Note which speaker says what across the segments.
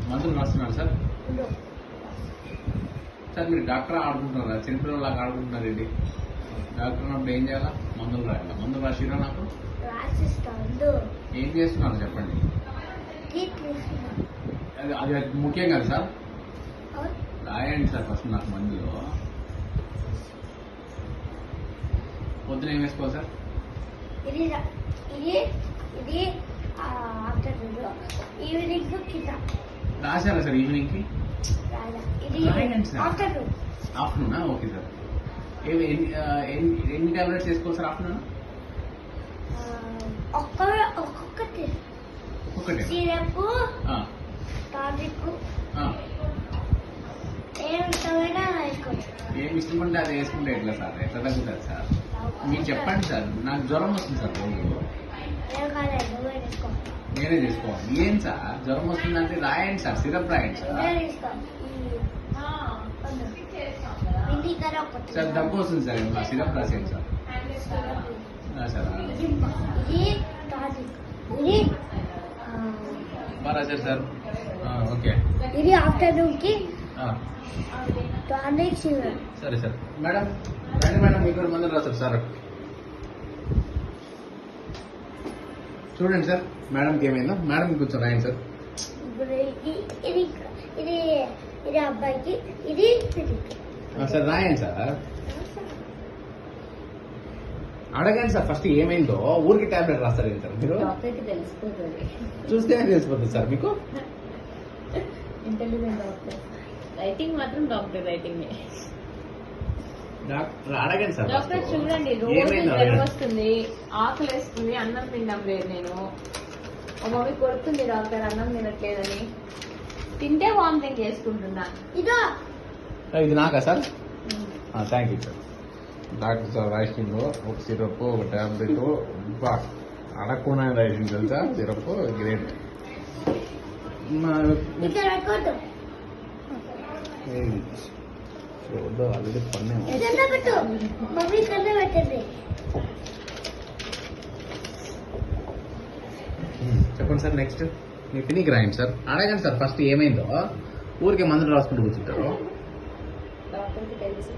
Speaker 1: మందులు రాస్తున్నారు sir. Sir మీరు డాక్టర్ ఆడుకుంటున్నారా? చిన్నపిల్లలాగా ఆడుకుంటున్నారు ఏంటి? డాక్టర్ అన్నప్పుడు ఏం చేయాలా? మందులు రాయాలా? మందులు రాసిరా నాకు? ఏం చేస్తున్నారు చెప్పండి. అది ముఖ్యం కదా సార్. రాయండి సార్ ఫస్ట్ నాకు మందులు. పొద్దున ఏం వేసుకోవాలి సార్? రాశారా సార్ ఈవినింగ్ కి? ఆఫ్టర్నూనా? Okay sir. ఎన్ని టాబ్లెట్స్ వేసుకోవాలి సార్ ఆఫ్టర్నూన్? ఒక్కొక్కటి. ఏమి ఇష్టమంటే అది వేసుకుంటే ఎట్లా సార్? ఎట్లా తగ్గుతుంది సార్? మీరు చెప్పండి సార్. నాకు జ్వరం వస్తుంది సార్ రోజు. నేనే చేసుకోవాలి. ఏం సార్ జ్వరం వస్తుందంటే రాయండి సార్, సిరప్ రాయండి సార్. సార్ దగ్గు వస్తుంది సార్, సిరప్ రాసేయండి సార్. బాగా రాశారు సార్. ఓకే.
Speaker 2: ఇది ఆఫ్టర్నూన్ కి
Speaker 1: సరే సార్. మేడం రండి మేడం, మీకు మందులు రాస్తారు సార్. చూడండి సార్ మేడంకి ఏమైందో. మేడం కొంచెం రాయండి సార్.
Speaker 2: ఇది అబ్బాయికి, ఇది
Speaker 1: సార్ రాయండి సార్. అడగండి సార్ ఫస్ట్ ఏమైందో. ఊరికి టాబ్లెట్ రాస్తారు ఏంటి సార్ మీరు? చూస్తే తెలిసిపోతుంది సార్ మీకు.
Speaker 3: Intelligent doctor. రైటింగ్ మాత్రం డాక్టర్ రైటింగ్.
Speaker 1: డాక్టర్ అడగండి సార్.
Speaker 3: డాక్టర్ చూడండి, రోజు జ్వరం వస్తుంది, ఆకలి వేస్తుంది, అన్నం తినడం లేదు. నేను మా మమ్మీ కొడుతుంది డాక్టర్ అన్నం తినట్లేదని. తింటే వామిటింగ్ చేసుకుంటున్నా.
Speaker 1: ఇది నాకా sir? Thank you sir. Doctor sir రాసిండు ఒక సిరప్, ఒక టాబ్లెట్. అడగకుండా రాసిండు తెలుసా సిరప్. గ్రేట్. ఆల్రెడీ పన్నే. చెప్పండి సార్. నెక్స్ట్ మీ పినికి రాయండి సార్. అడగండి సార్ ఫస్ట్ ఏమైందో. ఊరికే మందులు రాసుకుంటూ కూర్చుంటారు.
Speaker 3: డాక్టర్కి తెలుసు.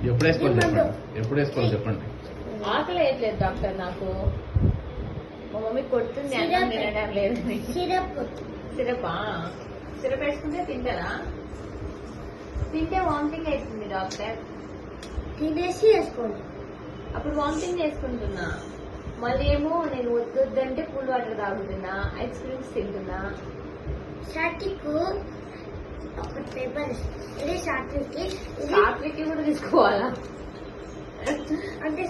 Speaker 1: ఎప్పుడు వేసుకోవాలి చెప్పండి. ఎప్పుడు వేసుకోవాలి చెప్పండి.
Speaker 3: ఆకలి వేయట్లేదు డాక్టర్ నాకు. మా మమ్మీ కొడుతుంది అన్నం తినడం లేదని. సిరపా? సిరప్ వేసుకుంటే తింటారా? తింటే వామిటింగ్ అవుతుంది డాక్టర్.
Speaker 2: తినేసి వేసుకోండి.
Speaker 3: అప్పుడు వామిటింగ్ చేసుకుంటున్నా. మళ్ళీ ఏమో నేను వద్దంటే కూల్ వాటర్ తాగుతున్నా, ఐస్ క్రీమ్స్ తింటున్నా.
Speaker 2: షార్ట్కి ఒక పేపర్, ఇది షార్ట్కి
Speaker 3: రాత్రికి కూడా తీసుకోవాలా?
Speaker 2: అంటే